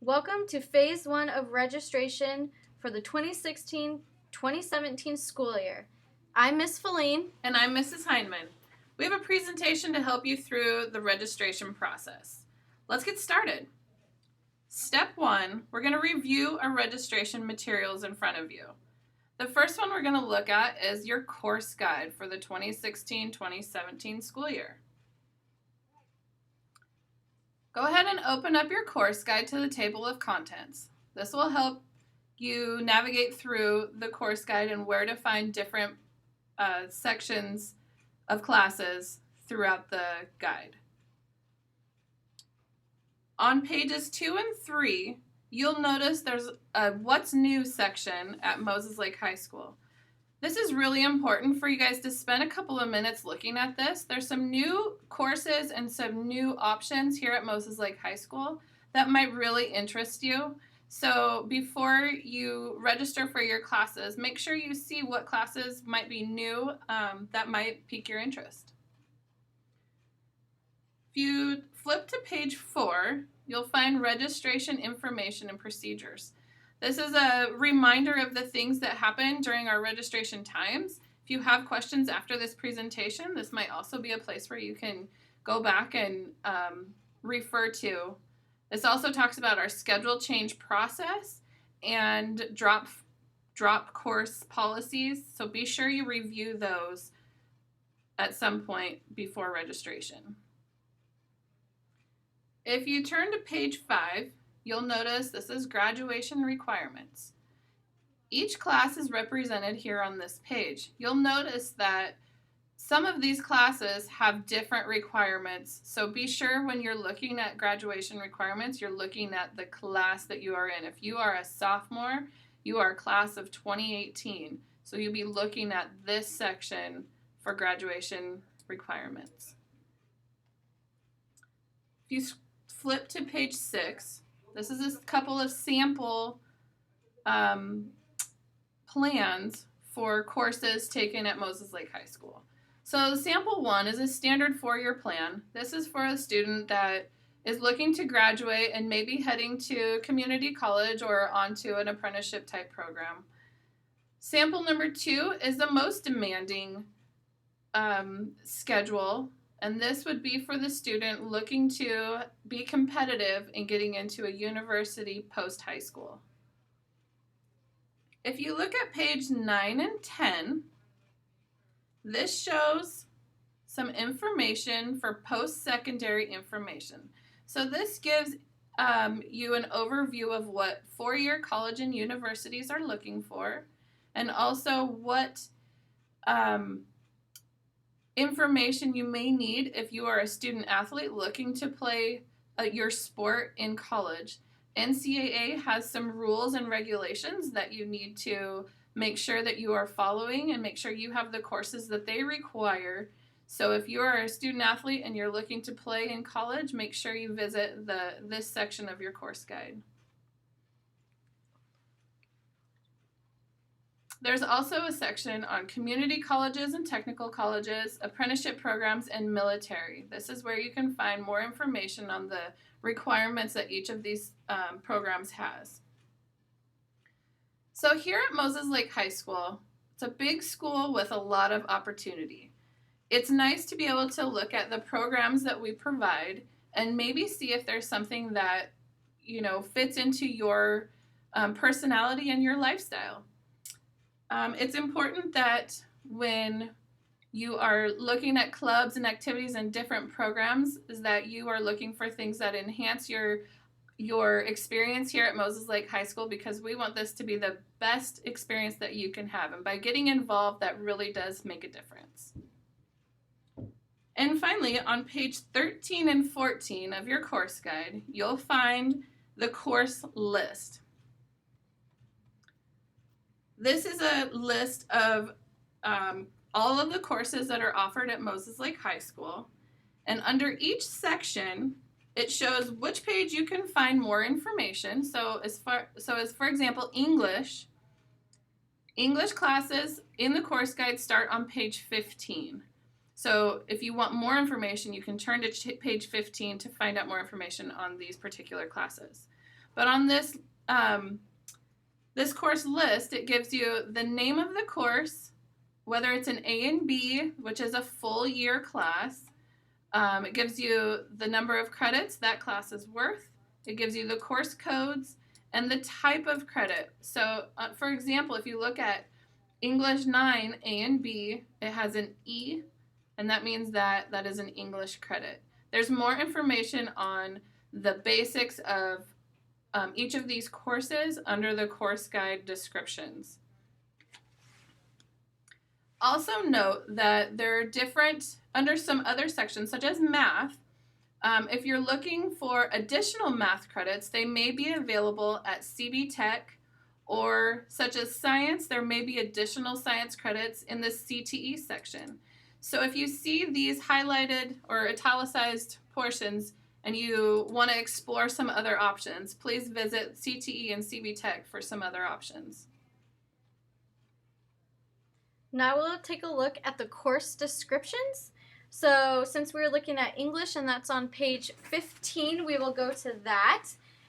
Welcome to Phase 1 of registration for the 2016-2017 school year. I'm Miss Feline. And I'm Mrs. Heinman. We have a presentation to help you through the registration process. Let's get started. Step 1, we're going to review our registration materials in front of you. The first one we're going to look at is your course guide for the 2016-2017 school year. Go ahead and open up your course guide to the table of contents. This will help you navigate through the course guide and where to find different sections of classes throughout the guide. On pages 2 and 3, you'll notice there's a What's New section at Moses Lake High School. This is really important for you guys to spend a couple of minutes looking at this. There's some new courses and some new options here at Moses Lake High School that might really interest you. So before you register for your classes, make sure you see what classes might be new that might pique your interest. If you flip to page 4, you'll find registration information and procedures. This is a reminder of the things that happen during our registration times. If you have questions after this presentation, this might also be a place where you can go back and refer to. This also talks about our schedule change process and drop course policies. So be sure you review those at some point before registration. If you turn to page 5, you'll notice this is graduation requirements. Each class is represented here on this page. You'll notice that some of these classes have different requirements, so be sure when you're looking at graduation requirements, you're looking at the class that you are in. If you are a sophomore, you are class of 2018, so you'll be looking at this section for graduation requirements. If you flip to page 6, this is a couple of sample plans for courses taken at Moses Lake High School. So sample 1 is a standard 4-year plan. This is for a student that is looking to graduate and maybe heading to community college or onto an apprenticeship type program. Sample number 2 is the most demanding schedule, and this would be for the student looking to be competitive in getting into a university post-high school. If you look at page 9 and 10, this shows some information for post-secondary information. So this gives you an overview of what 4-year college and universities are looking for, and also what information you may need if you are a student athlete looking to play your sport in college. NCAA has some rules and regulations that you need to make sure that you are following and make sure you have the courses that they require. So if you are a student athlete and you're looking to play in college, make sure you visit this section of your course guide. There's also a section on community colleges and technical colleges, apprenticeship programs, and military. This is where you can find more information on the requirements that each of these programs has. So here at Moses Lake High School, it's a big school with a lot of opportunity. It's nice to be able to look at the programs that we provide and maybe see if there's something that, fits into your personality and your lifestyle. It's important that when you are looking at clubs and activities and different programs, is that you are looking for things that enhance your experience here at Moses Lake High School, because we want this to be the best experience that you can have. And by getting involved, that really does make a difference. And finally, on page 13 and 14 of your course guide, you'll find the course list. This is a list of all of the courses that are offered at Moses Lake High School. And under each section, it shows which page you can find more information. So as for example, English classes in the course guide start on page 15. So if you want more information, you can turn to page 15 to find out more information on these particular classes. But on this this course list, it gives you the name of the course, whether it's an A and B, which is a full year class. It gives you the number of credits that class is worth. It gives you the course codes and the type of credit. So, for example, if you look at English 9 A and B, it has an E, and that means that that is an English credit. There's more information on the basics of each of these courses under the course guide descriptions. Also note that there are different, under some other sections, such as math, if you're looking for additional math credits, they may be available at CB Tech, or such as science, there may be additional science credits in the CTE section. So if you see these highlighted or italicized portions and you want to explore some other options, please visit CTE and CB Tech for some other options. Now we'll take a look at the course descriptions. So since we're looking at English and that's on page 15, we will go to that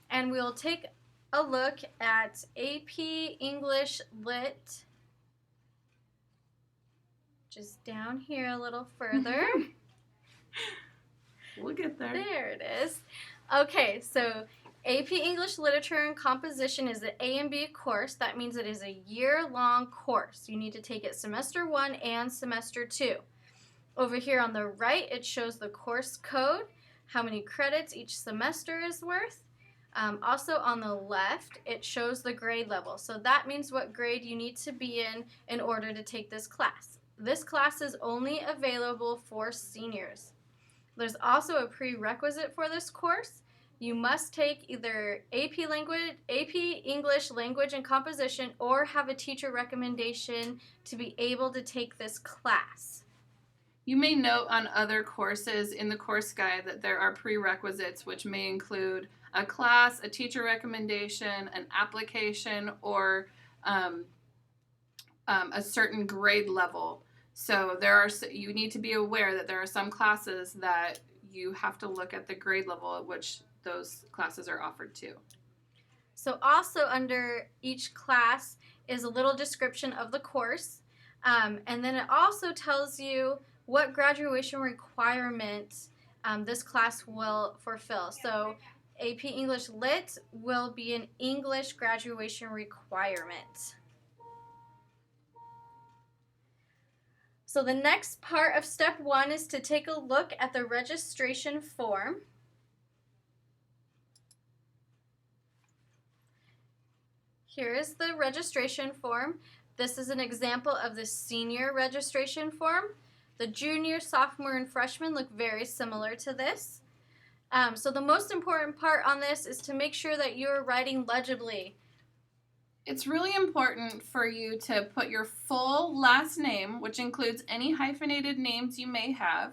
and we'll take a look at AP English Lit, just down here a little further. We'll get there. There it is. Okay, so AP English Literature and Composition is the A and B course. That means it is a year-long course. You need to take it semester 1 and semester 2. Over here on the right, it shows the course code, how many credits each semester is worth. Also on the left, it shows the grade level. So that means what grade you need to be in order to take this class. This class is only available for seniors. There's also a prerequisite for this course. You must take either AP English Language and Composition or have a teacher recommendation to be able to take this class. You may note on other courses in the course guide that there are prerequisites, which may include a class, a teacher recommendation, an application, or a certain grade level. So you need to be aware that there are some classes that you have to look at the grade level at which those classes are offered to. So also under each class is a little description of the course, and then it also tells you what graduation requirement this class will fulfill. So AP English Lit will be an English graduation requirement. So the next part of step 1 is to take a look at the registration form. Here is the registration form. This is an example of the senior registration form. The junior, sophomore, and freshman look very similar to this. So the most important part on this is to make sure that you're writing legibly. It's really important for you to put your full last name, which includes any hyphenated names you may have,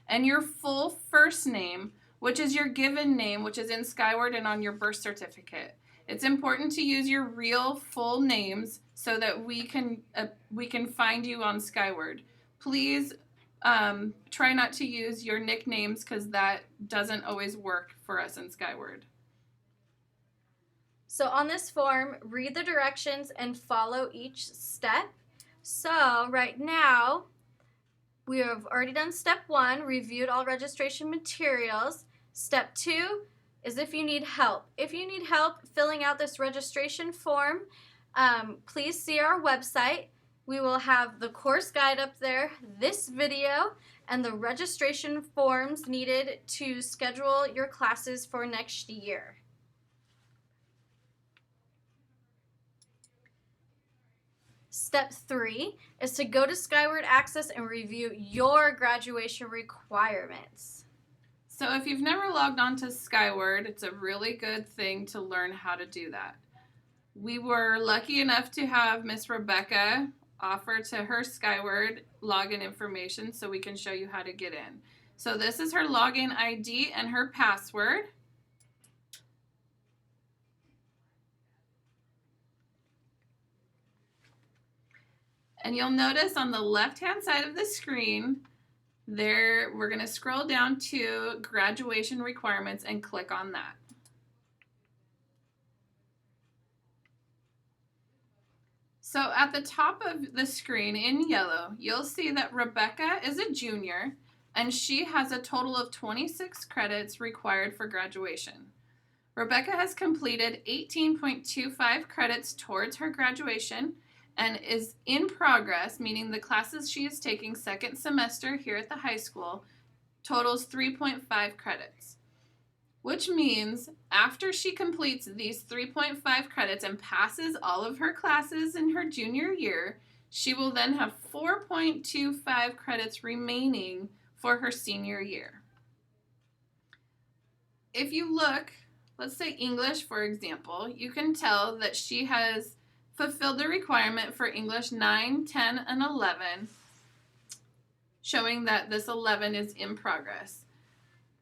and your full first name, which is your given name, which is in Skyward and on your birth certificate. It's important to use your real full names so that we can find you on Skyward. Please try not to use your nicknames because that doesn't always work for us in Skyward. So on this form, read the directions and follow each step. So right now, we have already done step 1, reviewed all registration materials. Step 2 is if you need help. If you need help filling out this registration form, please see our website. We will have the course guide up there, this video, and the registration forms needed to schedule your classes for next year. Step 3 is to go to Skyward Access and review your graduation requirements. So if you've never logged on to Skyward, it's a really good thing to learn how to do that. We were lucky enough to have Miss Rebecca offer to her Skyward login information so we can show you how to get in. So this is her login ID and her password. And you'll notice on the left-hand side of the screen, there we're going to scroll down to graduation requirements and click on that. So at the top of the screen in yellow, you'll see that Rebecca is a junior and she has a total of 26 credits required for graduation. Rebecca has completed 18.25 credits towards her graduation and is in progress, meaning the classes she is taking second semester here at the high school totals 3.5 credits. Which means after she completes these 3.5 credits and passes all of her classes in her junior year, she will then have 4.25 credits remaining for her senior year. If you look, let's say English, for example, you can tell that she has fulfilled the requirement for English 9, 10, and 11, showing that this 11 is in progress.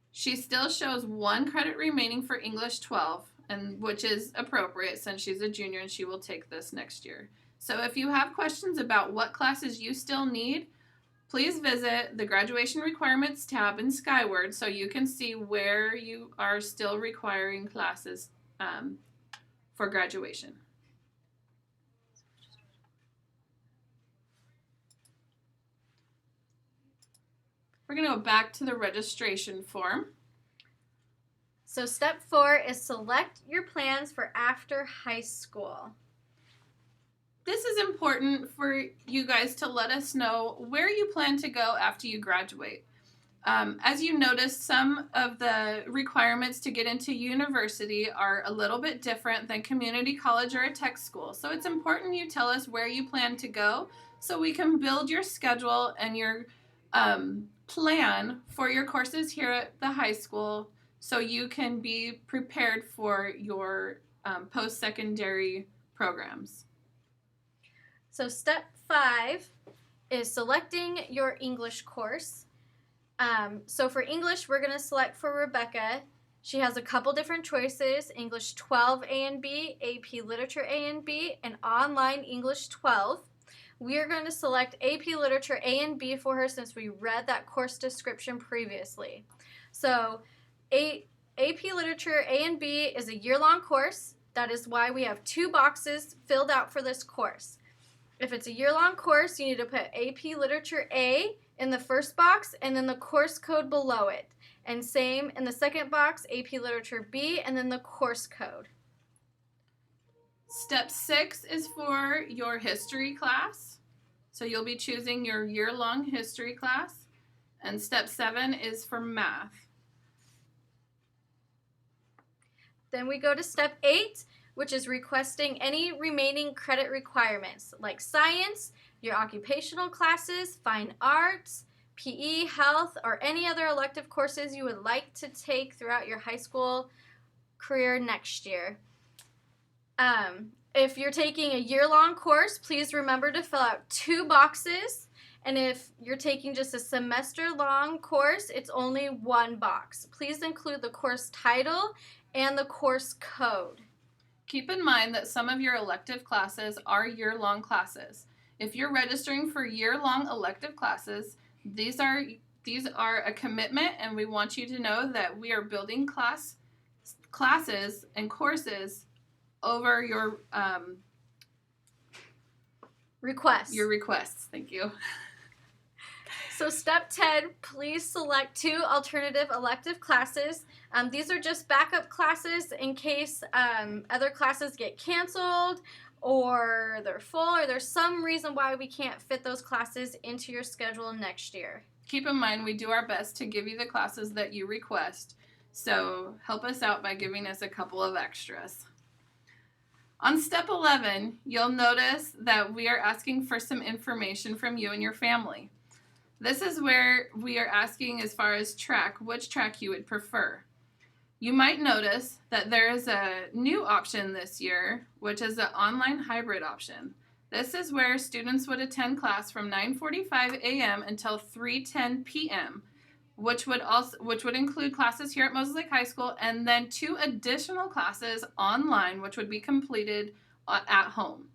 She still shows 1 credit remaining for English 12, and which is appropriate since she's a junior and she will take this next year. So if you have questions about what classes you still need, please visit the Graduation Requirements tab in Skyward so you can see where you are still requiring classes for graduation. We're going to go back to the registration form. So step 4 is select your plans for after high school. This is important for you guys to let us know where you plan to go after you graduate. As you noticed, some of the requirements to get into university are a little bit different than community college or a tech school. So it's important you tell us where you plan to go so we can build your schedule and your plan for your courses here at the high school so you can be prepared for your post-secondary programs. So step 5 is selecting your English course. So for English, we're going to select for Rebecca. She has a couple different choices: English 12 A and B, AP Literature A and B, and Online English 12. We are going to select AP Literature A and B for her since we read that course description previously. So AP Literature A and B is a year-long course. That is why we have 2 boxes filled out for this course. If it's a year-long course, you need to put AP Literature A in the first box and then the course code below it. And same in the second box, AP Literature B, and then the course code. Step 6 is for your history class. So you'll be choosing your year-long history class. And step 7 is for math. Then we go to step 8, which is requesting any remaining credit requirements like science, your occupational classes, fine arts, PE, health, or any other elective courses you would like to take throughout your high school career next year. If you're taking a year-long course, please remember to fill out 2 boxes. And if you're taking just a semester-long course, it's only 1 box. Please include the course title and the course code. Keep in mind that some of your elective classes are year-long classes. If you're registering for year-long elective classes, these are a commitment, and we want you to know that we are building classes and courses over your requests. Your requests. Thank you. So step 10, please select 2 alternative elective classes. These are just backup classes in case other classes get canceled or they're full or there's some reason why we can't fit those classes into your schedule next year. Keep in mind, we do our best to give you the classes that you request, so help us out by giving us a couple of extras. On step 11, you'll notice that we are asking for some information from you and your family. This is where we are asking as far as track, which track you would prefer. You might notice that there is a new option this year, which is the online hybrid option. This is where students would attend class from 9:45 a.m. until 3:10 p.m., which would include classes here at Moses Lake High School and then 2 additional classes online, which would be completed at home.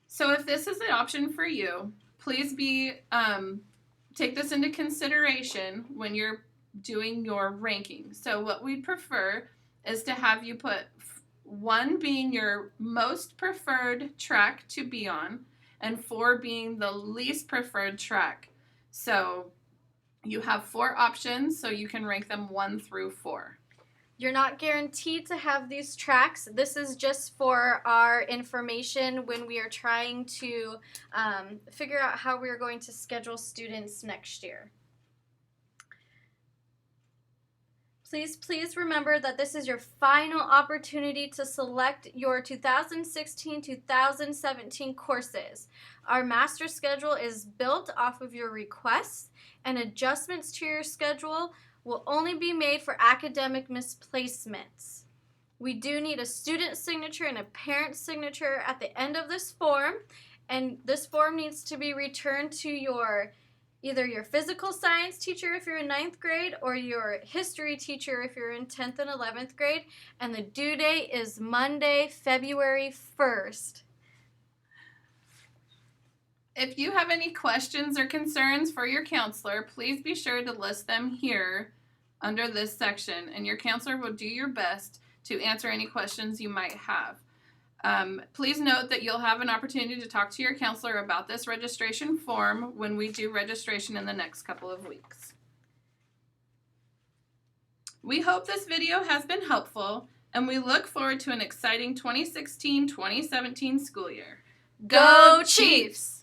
So if this is an option for you, please take this into consideration when you're doing your ranking. So what we'd prefer is to have you put 1 being your most preferred track to be on, and 4 being the least preferred track. So you have 4 options, so you can rank them 1 through 4. You're not guaranteed to have these tracks. This is just for our information when we are trying to figure out how we are going to schedule students next year. Please remember that this is your final opportunity to select your 2016-2017 courses. Our master schedule is built off of your requests, and adjustments to your schedule will only be made for academic misplacements. We do need a student signature and a parent signature at the end of this form, and this form needs to be returned to either your physical science teacher if you're in 9th grade or your history teacher if you're in 10th and 11th grade, and the due date is Monday, February 1st. If you have any questions or concerns for your counselor, please be sure to list them here under this section, and your counselor will do your best to answer any questions you might have. Please note that you'll have an opportunity to talk to your counselor about this registration form when we do registration in the next couple of weeks. We hope this video has been helpful, and we look forward to an exciting 2016-2017 school year. Go Chiefs!